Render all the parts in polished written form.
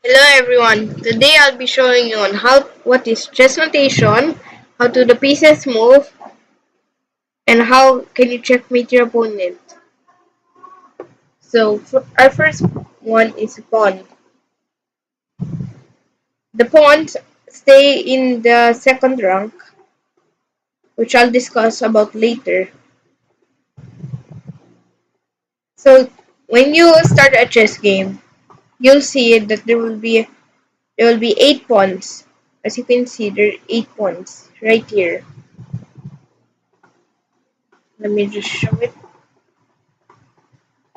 Hello everyone. Today I'll be showing you on what is chess notation, how do the pieces move, and how can you checkmate your opponent. So our first one is pawn. The pawns stay in the second rank, which I'll discuss about later. So when you start a chess game, you'll see that there will be 8 pawns. As you can see, there are 8 pawns right here. Let me just show it.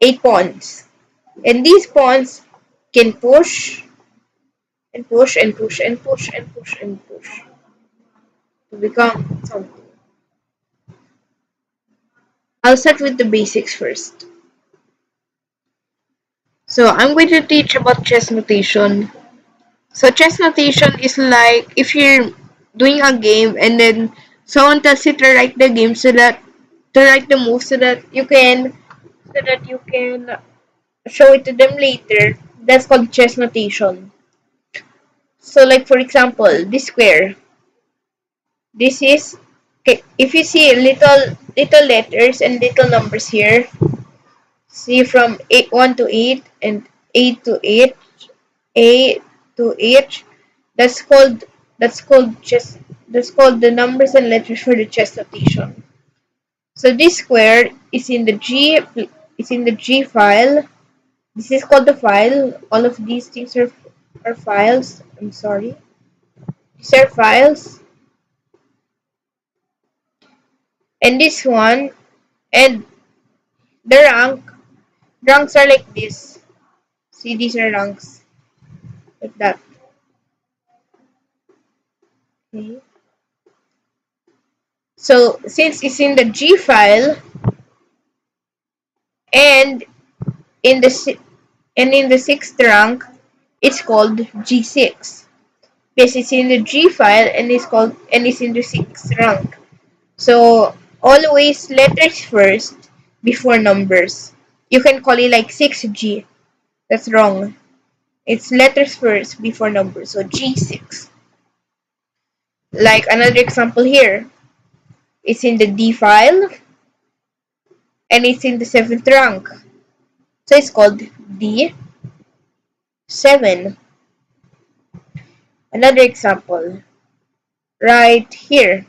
8 pawns. And these pawns can push and push and push and push and push and push to become something. I'll start with the basics first. So I'm going to teach about chess notation. So chess notation is like if you're doing a game and then someone tells you to write the game so that to write the move so that you can show it to them later. That's called chess notation. So like for example, this square. This is okay. If you see little letters and little numbers here, see from 1 to 8 and 8 to 8, A to H. That's called that's called the numbers and letters for the chess notation. So this square is in the G file. This is called the file. All of these things are files. I'm sorry. These are files. And this one and the ranks are like this. See, these are ranks like that. Okay. So since it's in the G file and in the sixth rank, it's called G6 because it's in the G file and it's in the sixth rank. So always letters first before numbers. You can call it like 6G. That's wrong. It's letters first before numbers. So G6. Like another example here. It's in the D file and it's in the seventh rank. So it's called D7. Another example right here.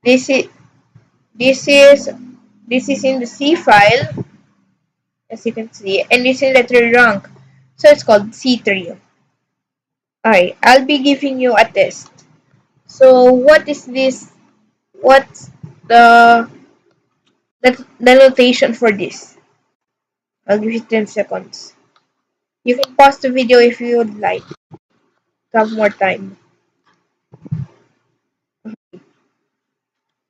This is this is this is in the C file, as you can see, and it's in letter rank. So it's called C3. Alright, I'll be giving you a test. So what is this? What's the the notation for this? I'll give you 10 seconds. You can pause the video if you would like to have more time.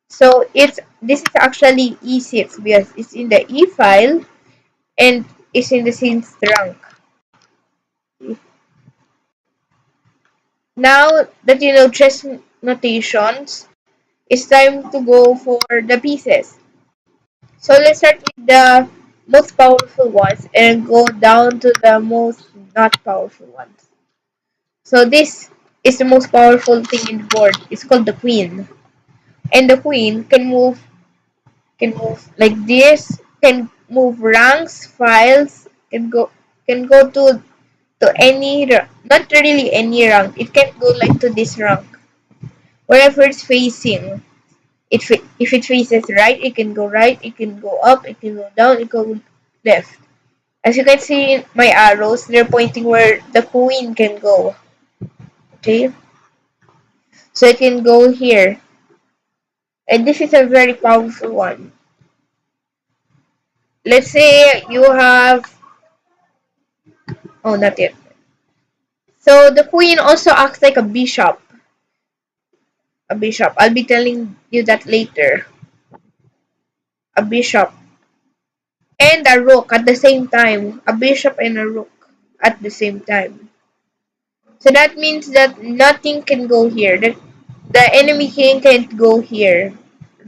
So this is actually E6 because it's in the E file and it's in the sixth rank. Now that you know chess notations, it's time to go for the pieces. So let's start with the most powerful ones and go down to the most not powerful ones. So this is the most powerful thing in the board. It's called the queen. And the queen can move like this, can move ranks, files, can go to any not really any rank. It can go like to this rank. Wherever it's facing. If it faces right, it can go right, it can go up, it can go down, it can go left. As you can see, my arrows, they're pointing where the queen can go. Okay? So it can go here. And this is a very powerful one. Let's say you have... Oh, not yet. So the queen also acts like a bishop. A bishop. I'll be telling you that later. A bishop. And a rook at the same time. A bishop and a rook at the same time. So that means that nothing can go here. The enemy king can't go here.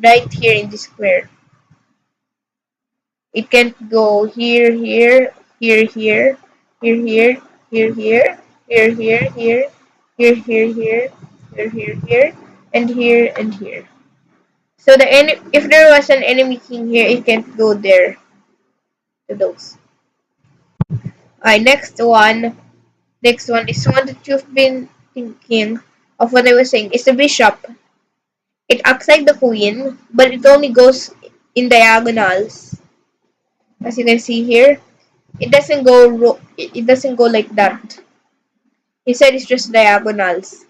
Right here in the square. It can't go here, here. here, here, here, here, here, here, here, here, here, here, here, here, here, here, here, and here, and here. So if there was an enemy king here, it can't go there to those. Alright, next one is one that you've been thinking of what I was saying. Is the bishop. It acts like the queen, but it only goes in diagonals. As you can see here, it doesn't go like that. He said it's just diagonals.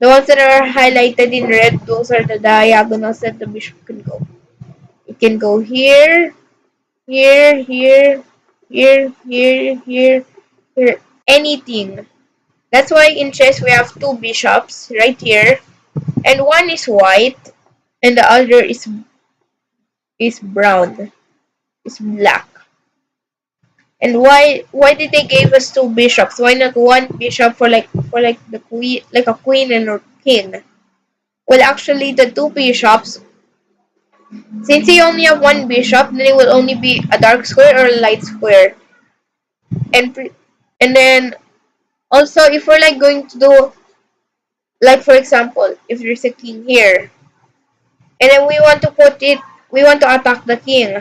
The ones that are highlighted in red, those are the diagonals that the bishop can go. It can go here, here, here, here, here, here, here, anything. That's why in chess we have two bishops right here, and one is white, and the other is brown, is black. And why did they give us two bishops? Why not one bishop for like the queen, like a queen and a king? Well, actually, the two bishops, since you only have one bishop, then it will only be a dark square or a light square. And then also, if we're like going to do, like for example, if there's a king here, and then we want to attack the king,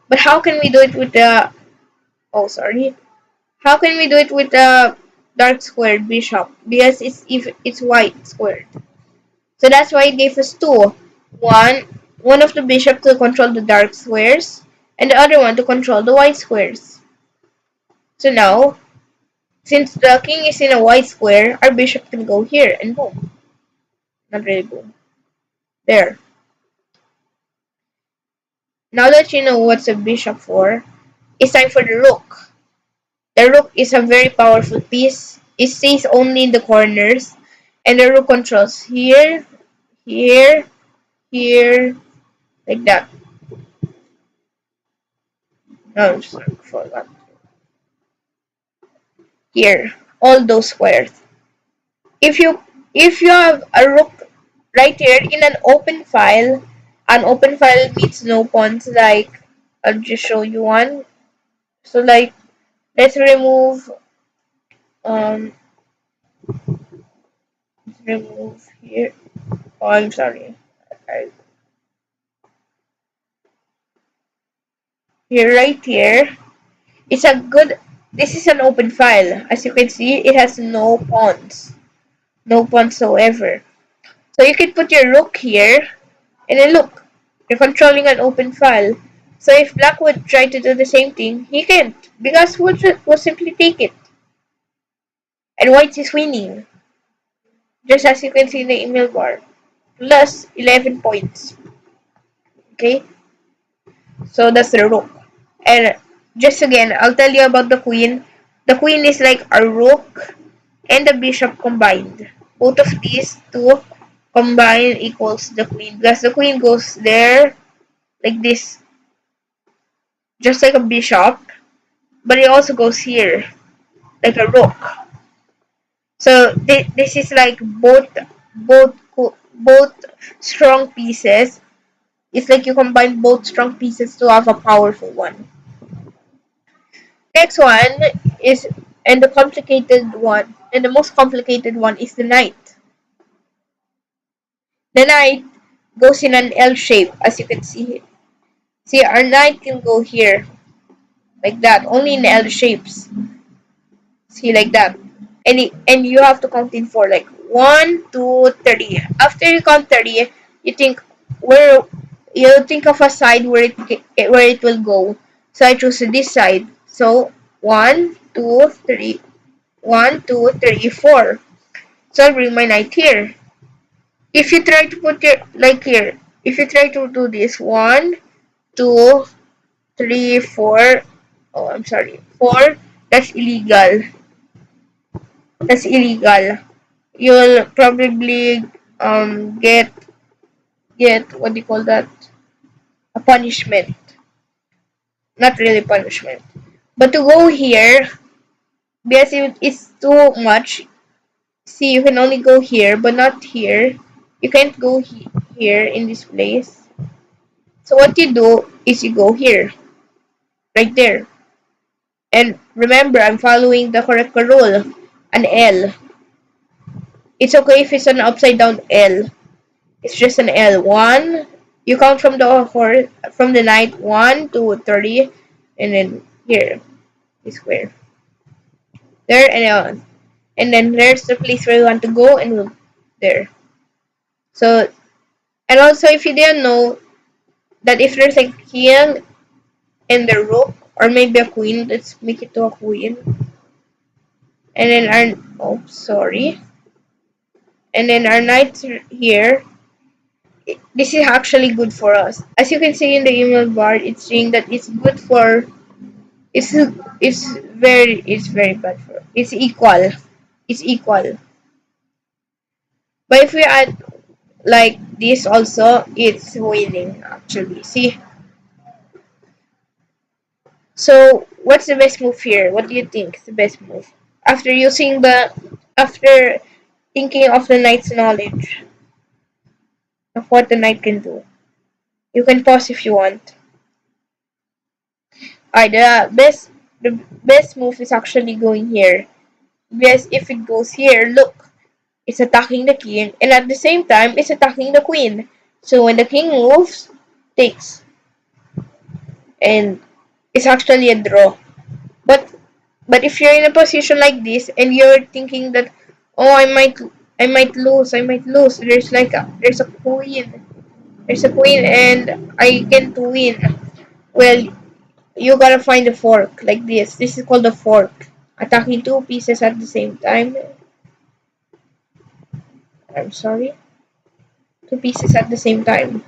but how can we do it with the, oh sorry, how can we do it with the dark squared bishop? Because it's white squared. So that's why it gave us two. One one of the bishop to control the dark squares, and the other one to control the white squares. So now, since the king is in a white square, our bishop can go here and boom. Not really boom. There. Now that you know what's a bishop for, it's time for the rook. The rook is a very powerful piece. It stays only in the corners, and the rook controls here, here, here, like that. No, sorry, forgot. Here, all those squares. If you have a rook right here in an open file means no pawns. Like I'll just show you one. So like let's remove um let's remove here. Oh, I'm sorry. I, here right here. It's a good. This is an open file. As you can see, it has no pawns, no pawns whatsoever. So you can put your rook here, and then look, you're controlling an open file. So if black would try to do the same thing, he can't, because would simply take it. And white is winning, just as you can see in the email bar. Plus 11 points. Okay? So that's the rook. And just again, I'll tell you about the queen. The queen is like a rook and the bishop combined. Both of these two combined equals the queen. Because the queen goes there like this, just like a bishop, but it also goes here like a rook. So this is like both strong pieces. It's like you combine both strong pieces to have a powerful one. Next one is and the most complicated one is the knight. The knight goes in an L shape, as you can see here. See, our knight can go here like that, only in L shapes. See, like that. And you have to count in four, like 1, 2, 3. After you count 30, you think where you think of a side where it will go. So I choose this side. So 1, 2, 3, 1, 2, 3, 4. So I bring my knight here. If you try to put your like here, if you try to do this 1, 2, 3, 4. Oh, I'm sorry, 4. That's illegal. That's illegal. You'll probably get what do you call that? A punishment. Not really punishment. But to go here, because it's too much. See, you can only go here, but not here. You can't go here in this place. So what you do is you go here, right there. And remember, I'm following the correct rule. An L. It's okay if it's an upside down L. It's just an L. One. You count from the knight 1 to 30, and then here, this square. There and then there's the place where you want to go, and there. So, and also if you didn't know that if there's a king and the rook, or maybe a queen, let's make it to a queen. And then sorry. And then our knights here. This is actually good for us. As you can see in the email bar, it's saying that it's good for. It's very bad for. It's equal. It's equal. But if we add like this also, it's winning actually. See. So what's the best move here? What do you think is the best move? After using after thinking of the knight's knowledge of what the knight can do. You can pause if you want. Alright, the best move is actually going here. Because if it goes here, look, it's attacking the king, and at the same time, it's attacking the queen. So when the king moves, takes, and it's actually a draw. But if you're in a position like this and you're thinking that, oh, I might lose. There's a queen and I can't win. Well, you gotta find a fork like this. This is called a fork. Attacking two pieces at the same time. I'm sorry. Two pieces at the same time.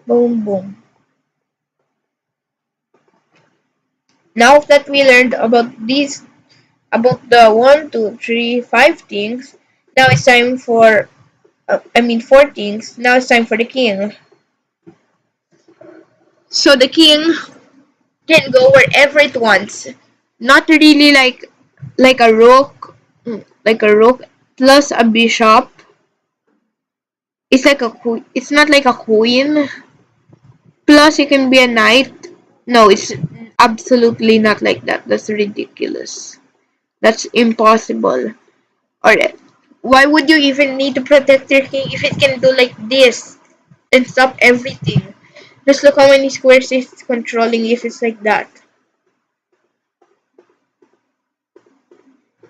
Boom, boom. Now that we learned about the one, two, three, five things, now it's time for, four things. Now it's time for the king. So the king can go wherever it wants. Not really like a rook, like a rook plus a bishop. It's not like a queen. Plus, you can be a knight. No, it's absolutely not like that. That's ridiculous. That's impossible. Or why would you even need to protect your king if it can do like this and stop everything? Just look how many squares it's controlling if it's like that.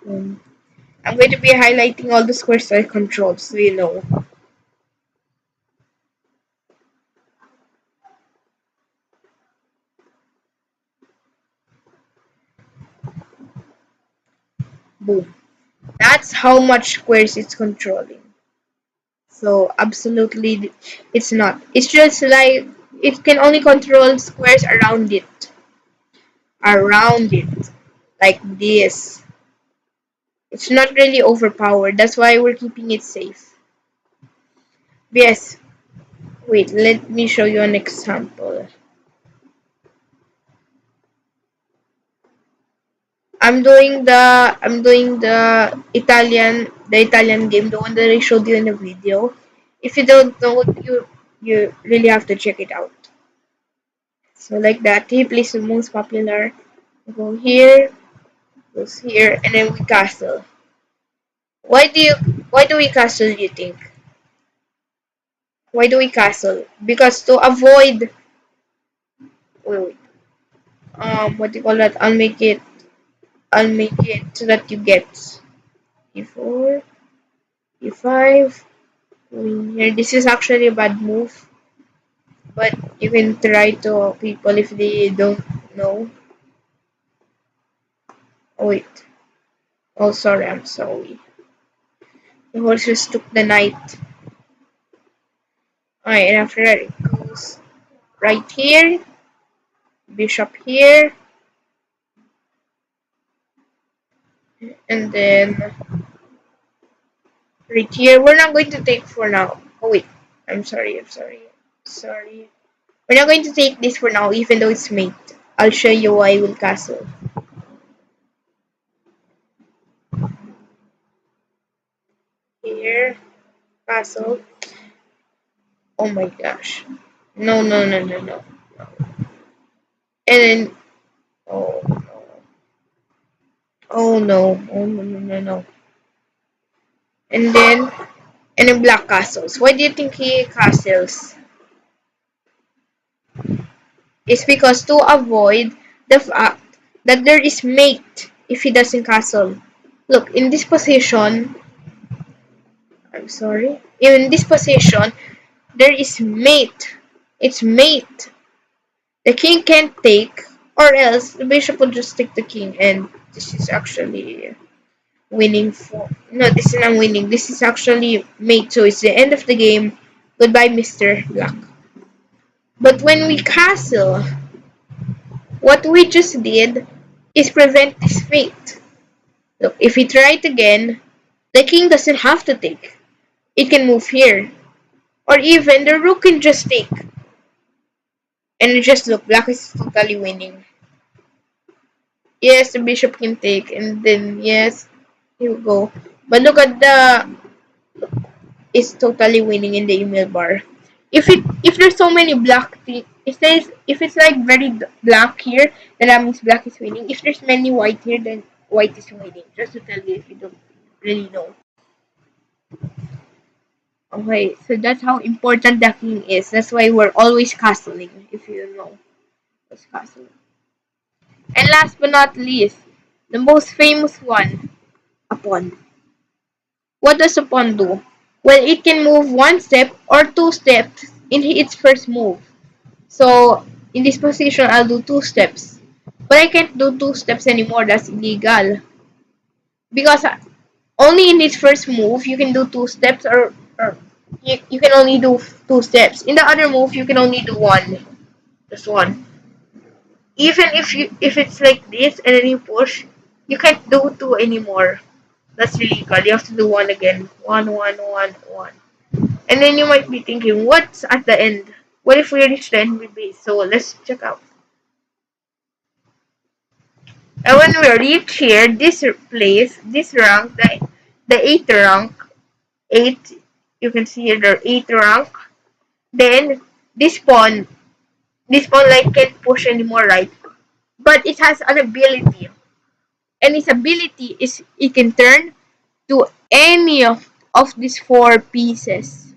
Hmm. I'm going to be highlighting all the squares I control so you know. Boom. That's how much squares it's controlling. So absolutely it's not. It's just like it can only control squares around it. Around it. Like this. It's not really overpowered. That's why we're keeping it safe. Yes. Wait, let me show you an example. I'm doing the Italian game, the one that I showed you in the video. If you don't know, you really have to check it out. So like that, he plays the most popular. Go here, goes here, and then we castle. Why do you why do we castle, you think? Why do we castle? Because to avoid wait, what do you call that? I'll make it so that you get e4, e5, queen here. This is actually a bad move, but you can try to people if they don't know. Oh wait. Oh sorry, I'm sorry. The horse just took the knight. Alright, and after that it goes right here, bishop here, and then right here. We're not going to take for now. Oh wait, I'm sorry. We're not going to take this for now, even though it's mate. I'll show you why I will castle. Here, castle. Oh my gosh. No, no, no, no, no. And then, oh no. Oh no. Oh no no no no. And then black castles. Why do you think he castles? It's because to avoid the fact that there is mate if he doesn't castle. Look, in this position, I'm sorry. In this position, there is mate. It's mate. The king can't take, or else the bishop will just take the king, and this is actually winning for. No, this is not winning. This is actually mate, so it's the end of the game. Goodbye, Mr. Black. But when we castle, what we just did is prevent this fate. Look, if we try it again, the king doesn't have to take. It can move here. Or even the rook can just take. And just look, black is totally winning. Yes, the bishop can take, and then yes, here we go. But look at the is totally winning in the email bar. If there's so many black it says if it's like very black here, then that means black is winning. If there's many white here, then white is winning. Just to tell you if you don't really know. Okay, so that's how important the king is. That's why we're always castling. If you don't know what's castling. And last but not least, the most famous one, a pawn. What does a pawn do? Well, it can move one step or two steps in its first move. So in this position, I'll do two steps. But I can't do two steps anymore. That's illegal. Because only in this first move, you can do two steps or you can only do two steps. In the other move, you can only do one. Just one. Even if it's like this and then you push, you can't do two anymore. That's illegal. You have to do one again. One, one, one, one. And then you might be thinking, what's at the end? What if we reach the end base? So let's check out. And when we reach here, this place, this rank, the 8th rank, 8, you can see here the 8th rank. Then this pawn like can't push anymore, right? But it has an ability. And its ability is it can turn to any of these four pieces.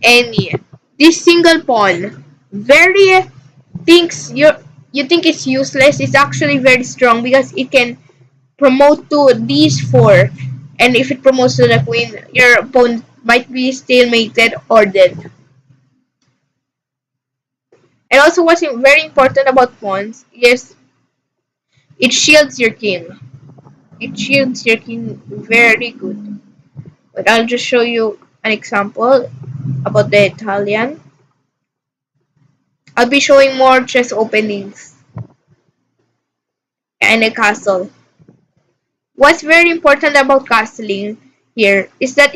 Any. This single pawn, very thinks you think it's useless. It's actually very strong because it can promote to these four. And if it promotes to the queen, your opponent might be stalemated or dead. And also what's very important about pawns is it shields your king. It shields your king very good. But I'll just show you an example about the Italian. I'll be showing more chess openings and a castle. What's very important about castling here is that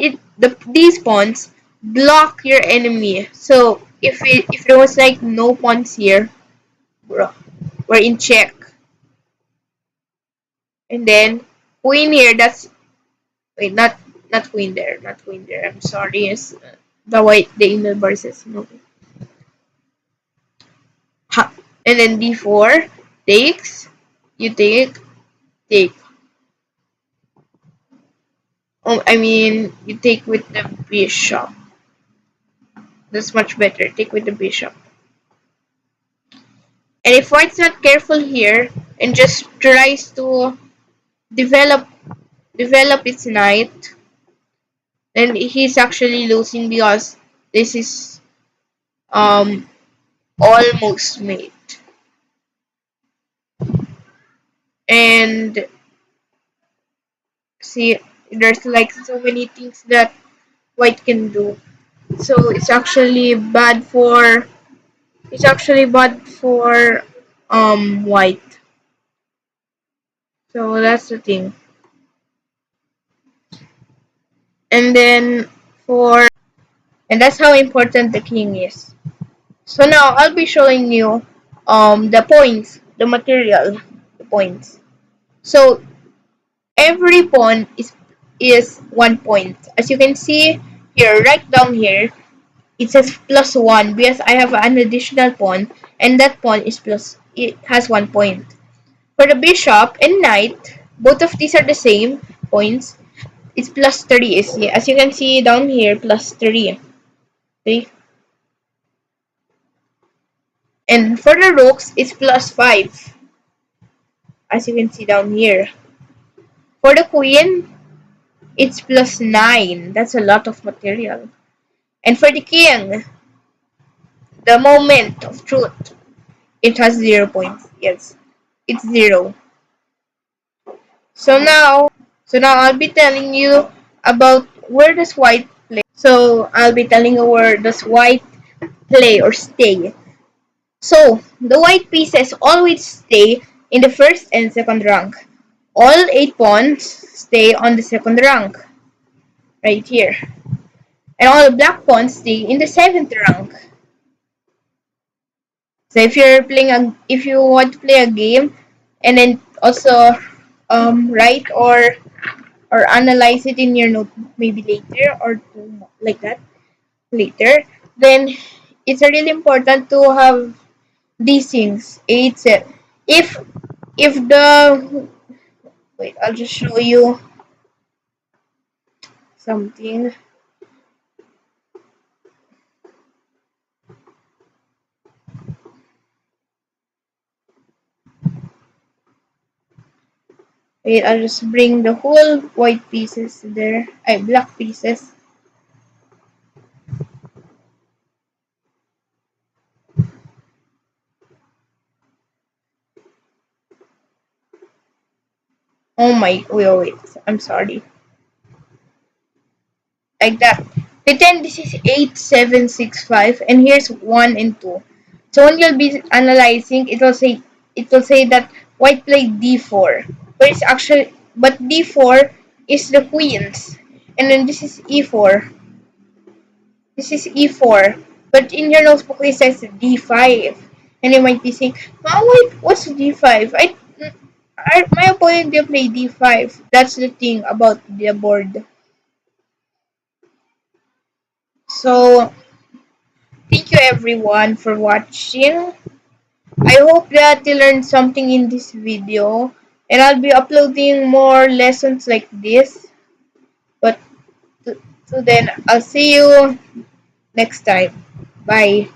these pawns block your enemy. So if there was like no pawns here, bro, we're in check. And then queen here. That's wait, not queen there, not queen there. I'm sorry. It's the email bar says no. Ha. And then d4 takes. You take. Oh, I mean you take with the bishop. That's much better. Take with the bishop. And if white's not careful here and just tries to develop its knight, then he's actually losing because this is um almost mate. And see, there's like so many things that white can do. So it's actually bad for white. So that's the thing. And then for and that's how important the king is. So now I'll be showing you the points, the material, the points. So every pawn is 1 point. As you can see here, right down here, it says +1 because I have an additional pawn, and that pawn is plus. It has 1 point. For the bishop and knight, Both of these are the same points. It's plus 3 is, yeah, as you can see down here, plus 3. Okay? And for the rooks, it's plus 5, as you can see down here. For the queen, it's plus 9. That's a lot of material. And for the king, the moment of truth, it has 0 points. Yes, it's 0. So now, I'll be telling you about where does white play. So I'll be telling you where does white play or stay. So the white pieces always stay in the first and second rank. All 8 pawns stay on the second rank, right here. And all black pawns stay in the seventh rank. So if you want to play a game, and then also write or analyze it in your notebook maybe later or like that later, then it's really important to have these things. It's if the wait, I'll just show you something. Wait, I'll just bring the whole white pieces there. Black pieces. Oh my, wait, I'm sorry. Like that. Pretend this is 8765 and here's 1 and 2. So when you'll be analyzing, it will say that white played d4. But d4 is the queens. And then this is e4. This is e4. But in your notebook it says d5. And you might be saying, oh wait, what's d5? My opponent didn't play d5. That's the thing about the board. So thank you everyone for watching. I hope that you learned something in this video, and I'll be uploading more lessons like this. But to then, I'll see you next time. Bye.